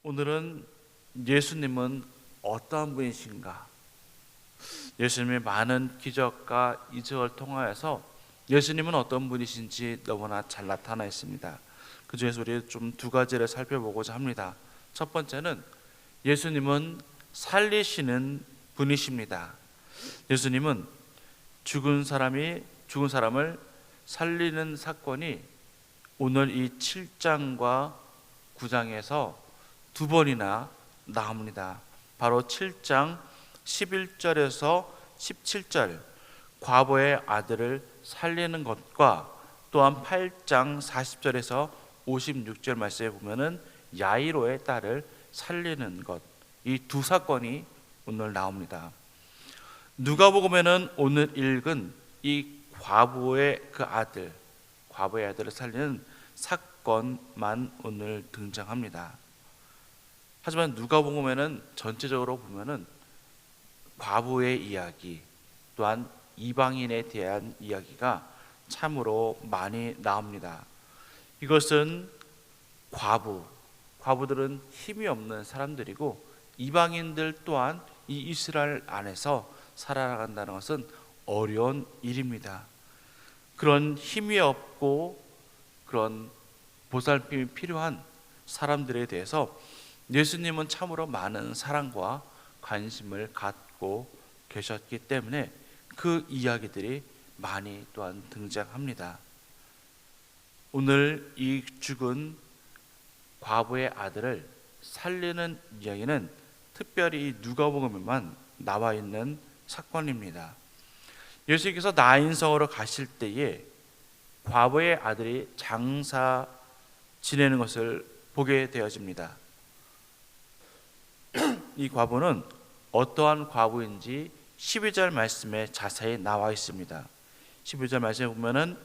오늘은 예수님은 어떠한 분이신가? 예수님의 많은 기적과 이적을 통하여서 예수님은 어떤 분이신지 너무나 잘 나타나 있습니다. 그 중에서 우리 좀 두 가지를 살펴보고자 합니다. 첫 번째는 예수님은 살리시는 분이십니다. 예수님은 죽은 사람을 살리는 사건이 오늘 이 7장과 9장에서 두 번이나 나옵니다. 바로 7장 11절에서 17절 과부의 아들을 살리는 것과 또한 8장 40절에서 56절 말씀에 보면은 야이로의 딸을 살리는 것, 이 두 사건이 오늘 나옵니다. 누가복음에는 오늘 읽은 이 과부의 아들을 살리는 사건만 오늘 등장합니다. 하지만 누가복음에는 전체적으로 보면은 과부의 이야기, 또한 이방인에 대한 이야기가 참으로 많이 나옵니다. 이것은 과부들은 힘이 없는 사람들이고 이방인들 또한 이 이스라엘 안에서 살아나간다는 것은 어려운 일입니다. 그런 힘이 없고 그런 보살핌이 필요한 사람들에 대해서 예수님은 참으로 많은 사랑과 관심을 갖고 계셨기 때문에 그 이야기들이 많이 또한 등장합니다. 오늘 이 죽은 과부의 아들을 살리는 이야기는 특별히 누가복음에만 나와 있는 사건입니다. 예수님께서 나인성으로 가실 때에 과부의 아들이 장사 지내는 것을 보게 되어집니다. 이 과부는 어떠한 과부인지 12절 말씀에 자세히 나와 있습니다. 12절 말씀에 보면은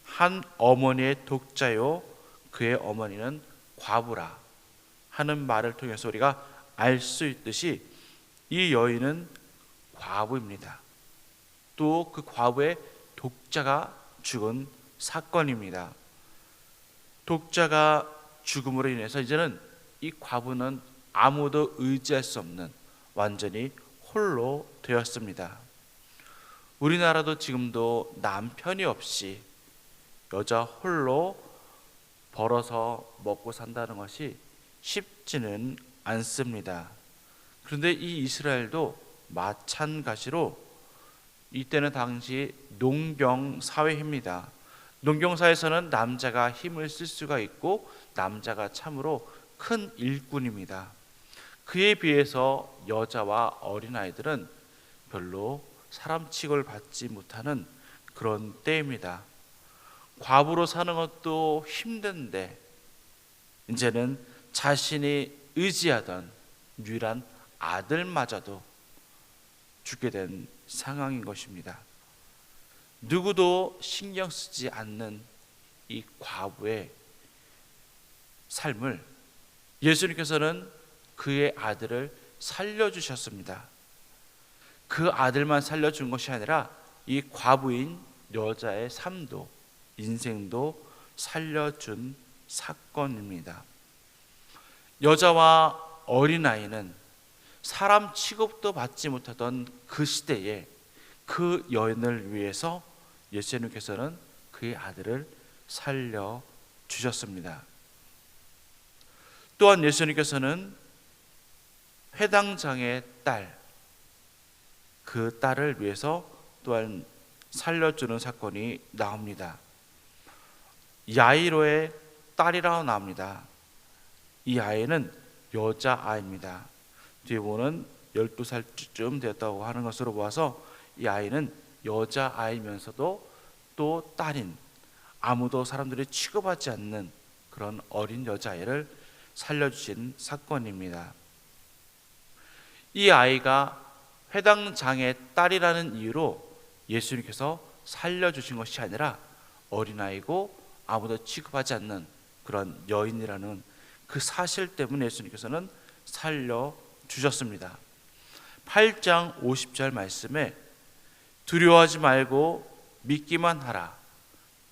한 어머니의 독자요 그의 어머니는 과부라 하는 말을 통해서 우리가 알 수 있듯이 이 여인은 과부입니다. 또 그 과부의 독자가 죽은 사건입니다. 독자가 죽음으로 인해서 이제는 이 과부는 아무도 의지할 수 없는 완전히 홀로 되었습니다. 우리나라도 지금도 남편이 없이 여자 홀로 벌어서 먹고 산다는 것이 쉽지는 않습니다. 그런데 이 이스라엘도 마찬가지로 이때는 당시 농경 사회입니다. 농경 사회에서는 남자가 힘을 쓸 수가 있고 남자가 참으로 큰 일꾼입니다. 그에 비해서 여자와 어린아이들은 별로 사람 취급을 받지 못하는 그런 때입니다. 과부로 사는 것도 힘든데 이제는 자신이 의지하던 유일한 아들마저도 죽게 된 상황인 것입니다. 누구도 신경 쓰지 않는 이 과부의 삶을 예수님께서는 그의 아들을 살려주셨습니다. 그 아들만 살려준 것이 아니라 이 과부인 여자의 삶도 인생도 살려준 사건입니다. 여자와 어린아이는 사람 취급도 받지 못하던 그 시대에 그 여인을 위해서 예수님께서는 그의 아들을 살려주셨습니다. 또한 예수님께서는 회당장의 딸, 그 딸을 위해서 또한 살려주는 사건이 나옵니다. 야이로의 딸이라고 나옵니다. 이 아이는 여자아이입니다. 뒤에 보면 12살쯤 되었다고 하는 것으로 보아서 이 아이는 여자아이면서도 또 딸인, 아무도 사람들이 취급하지 않는 그런 어린 여자아이를 살려주신 사건입니다. 이 아이가 회당장의 딸이라는 이유로 예수님께서 살려주신 것이 아니라 어린아이고 아무도 취급하지 않는 그런 여인이라는 그 사실 때문에 예수님께서는 살려주셨습니다. 8장 50절 말씀에 두려워하지 말고 믿기만 하라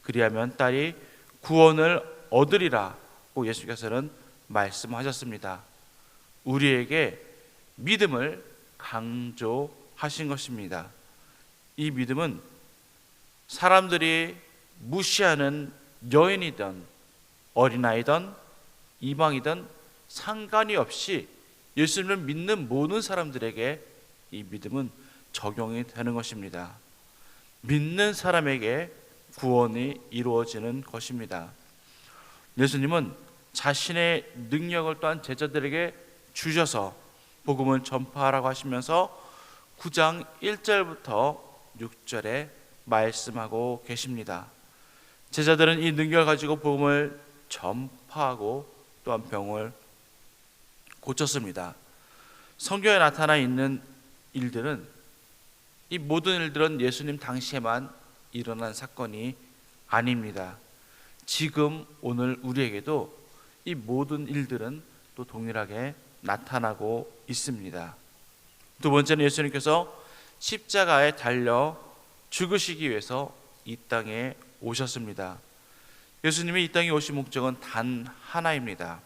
그리하면 딸이 구원을 얻으리라고 예수님께서는 말씀하셨습니다. 우리에게 믿음을 강조하신 것입니다. 이 믿음은 사람들이 무시하는 여인이든 어린아이든 이방이든 상관이 없이 예수님을 믿는 모든 사람들에게 이 믿음은 적용이 되는 것입니다. 믿는 사람에게 구원이 이루어지는 것입니다. 예수님은 자신의 능력을 또한 제자들에게 주셔서 복음을 전파하라고 하시면서 9장 1절부터 6절에 말씀하고 계십니다. 제자들은 이 능력을 가지고 복음을 전파하고 또한 병을 고쳤습니다. 성경에 나타나 있는 일들은, 이 모든 일들은 예수님 당시에만 일어난 사건이 아닙니다. 지금 오늘 우리에게도 이 모든 일들은 또 동일하게 나타나고 있습니다. 두 번째는 예수님께서 십자가에 달려 죽으시기 위해서 이 땅에 오셨습니다. 예수님이 이 땅에 오신 목적은 단 하나입니다.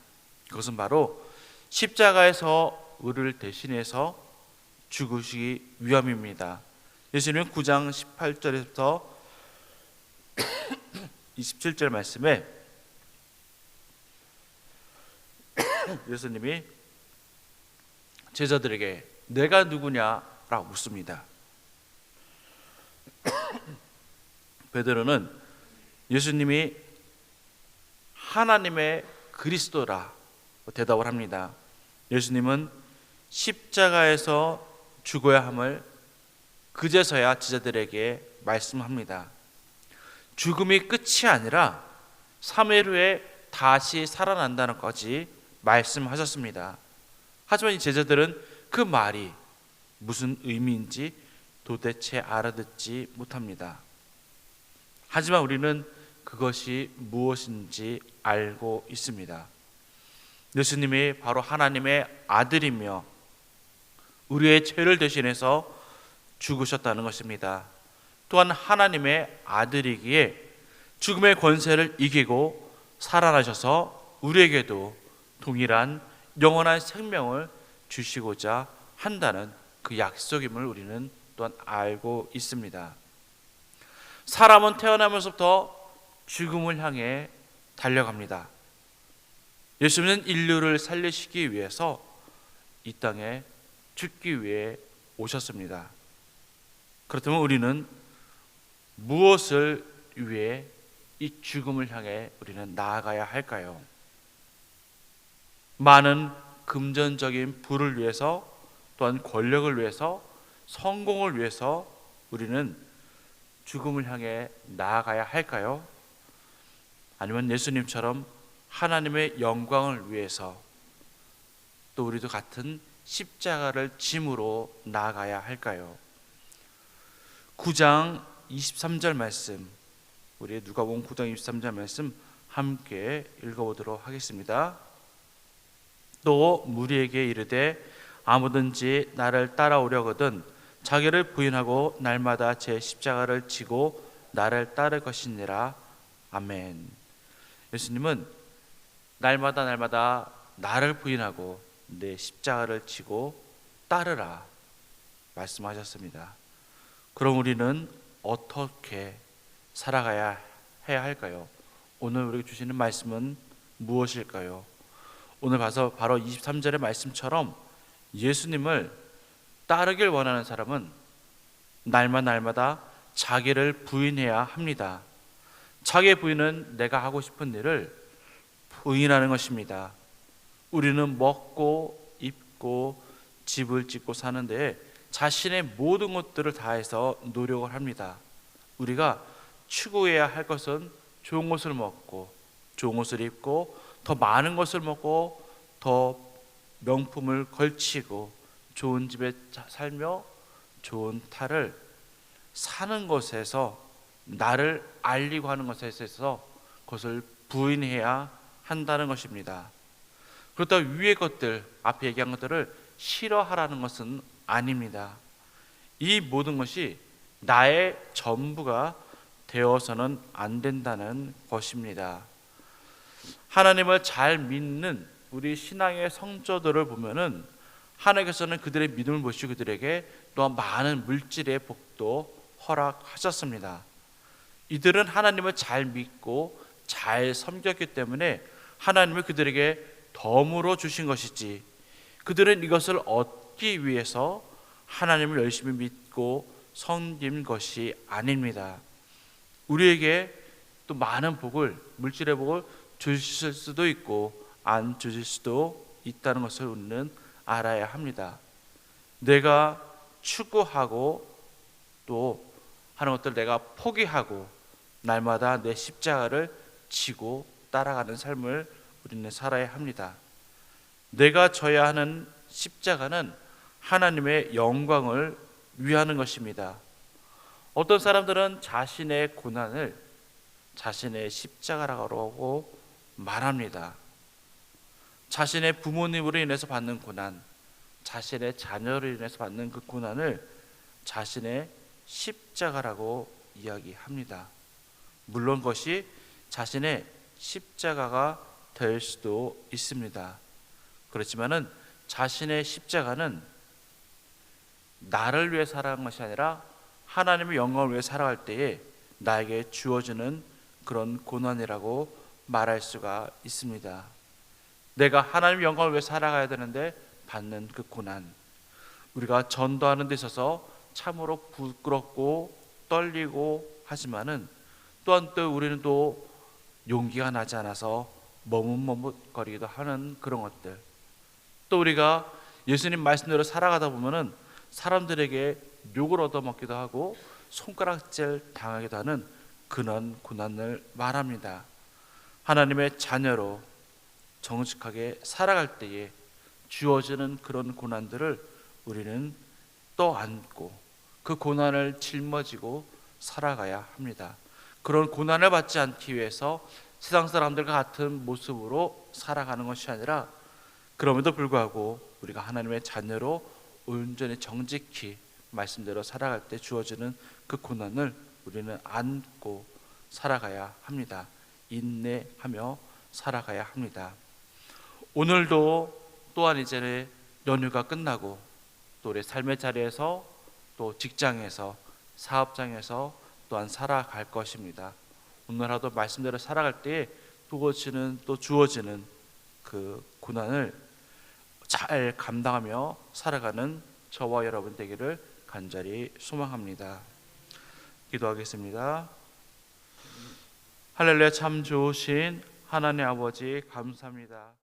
그것은 바로 십자가에서 우리를 대신해서 죽으시기 위함입니다. 예수님은 9장 18절에서 27절 말씀에 예수님이 제자들에게 내가 누구냐라고 묻습니다. 베드로는 예수님이 하나님의 그리스도라 대답을 합니다. 예수님은 십자가에서 죽어야 함을 그제서야 제자들에게 말씀합니다. 죽음이 끝이 아니라 3일 후에 다시 살아난다는 것까지 말씀하셨습니다. 하지만 이 제자들은 그 말이 무슨 의미인지 도대체 알아듣지 못합니다. 하지만 우리는 그것이 무엇인지 알고 있습니다. 예수님이 바로 하나님의 아들이며 우리의 죄를 대신해서 죽으셨다는 것입니다. 또한 하나님의 아들이기에 죽음의 권세를 이기고 살아나셔서 우리에게도 동일한 영원한 생명을 주시고자 한다는 그 약속임을 우리는 또한 알고 있습니다. 사람은 태어나면서부터 죽음을 향해 달려갑니다. 예수님은 인류를 살리시기 위해서 이 땅에 죽기 위해 오셨습니다. 그렇다면 우리는 무엇을 위해 이 죽음을 향해 우리는 나아가야 할까요? 많은 금전적인 부를 위해서, 또한 권력을 위해서, 성공을 위해서 우리는 죽음을 향해 나아가야 할까요? 아니면 예수님처럼 하나님의 영광을 위해서 또 우리도 같은 십자가를 짐으로 나아가야 할까요? 9장 23절 말씀, 우리 누가복음 9장 23절 말씀 함께 읽어보도록 하겠습니다. 또 무리에게 이르되 아무든지 나를 따라오려거든 자기를 부인하고 날마다 제 십자가를 지고 나를 따를 것이니라. 아멘. 예수님은 날마다 나를 부인하고 내 십자가를 지고 따르라 말씀하셨습니다. 그럼 우리는 어떻게 살아가야 해야 할까요? 오늘 우리에게 주시는 말씀은 무엇일까요? 오늘 봐서 바로 23절의 말씀처럼 예수님을 따르길 원하는 사람은 날마다 자기를 부인해야 합니다. 자기의 부인은 내가 하고 싶은 일을 부인하는 것입니다. 우리는 먹고 입고 집을 짓고 사는데 자신의 모든 것들을 다해서 노력을 합니다. 우리가 추구해야 할 것은 좋은 것을 먹고 좋은 옷을 입고 더 많은 것을 먹고 더 명품을 걸치고 좋은 집에 살며 좋은 탈을 사는 것에서 나를 알리고 하는 것에 있어서 그것을 부인해야 한다는 것입니다. 그렇다고 위의 것들, 앞에 얘기한 것들을 싫어하라는 것은 아닙니다. 이 모든 것이 나의 전부가 되어서는 안 된다는 것입니다. 하나님을 잘 믿는 우리 신앙의 성도들을 보면은 하나님께서는 그들의 믿음을 보시고 그들에게 또한 많은 물질의 복도 허락하셨습니다. 이들은 하나님을 잘 믿고 잘 섬겼기 때문에 하나님을 그들에게 덤으로 주신 것이지, 그들은 이것을 얻기 위해서 하나님을 열심히 믿고 섬긴 것이 아닙니다. 우리에게 또 많은 복을, 물질의 복을 주실 수도 있고 안 주실 수도 있다는 것을 우리는 알아야 합니다. 내가 추구하고 또 하는 것들 내가 포기하고 날마다 내 십자가를 지고 따라가는 삶을 우리는 살아야 합니다. 내가 져야 하는 십자가는 하나님의 영광을 위하는 것입니다. 어떤 사람들은 자신의 고난을 자신의 십자가라고 말합니다. 자신의 부모님으로 인해서 받는 고난, 자신의 자녀로 인해서 받는 그 고난을 자신의 십자가라고 이야기합니다. 물론 그것이 자신의 십자가가 될 수도 있습니다. 그렇지만은 자신의 십자가는 나를 위해 살아간 것이 아니라 하나님의 영광을 위해 살아갈 때에 나에게 주어지는 그런 고난이라고 말할 수가 있습니다. 내가 하나님의 영광을 위해 살아가야 되는데 받는 그 고난, 우리가 전도하는 데 있어서 참으로 부끄럽고 떨리고 하지만은 또한 또 우리는 또 용기가 나지 않아서 머뭇머뭇거리기도 하는 그런 것들, 또 우리가 예수님 말씀대로 살아가다 보면은 사람들에게 욕을 얻어먹기도 하고 손가락질 당하기도 하는 그런 고난을 말합니다. 하나님의 자녀로 정직하게 살아갈 때에 주어지는 그런 고난들을 우리는 떠안고 그 고난을 짊어지고 살아가야 합니다. 그런 고난을 받지 않기 위해서 세상 사람들과 같은 모습으로 살아가는 것이 아니라, 그럼에도 불구하고 우리가 하나님의 자녀로 온전히 정직히 말씀대로 살아갈 때 주어지는 그 고난을 우리는 안고 살아가야 합니다. 인내하며 살아가야 합니다. 오늘도 또한 이제 연휴가 끝나고 또 우리 삶의 자리에서 또 직장에서 사업장에서 또한 살아갈 것입니다. 오늘 하루 말씀대로 살아갈 때에 또 주어지는 그 고난을 잘 감당하며 살아가는 저와 여러분 되기를 간절히 소망합니다. 기도하겠습니다. 할렐루야. 참 좋으신 하나님 아버지 감사합니다.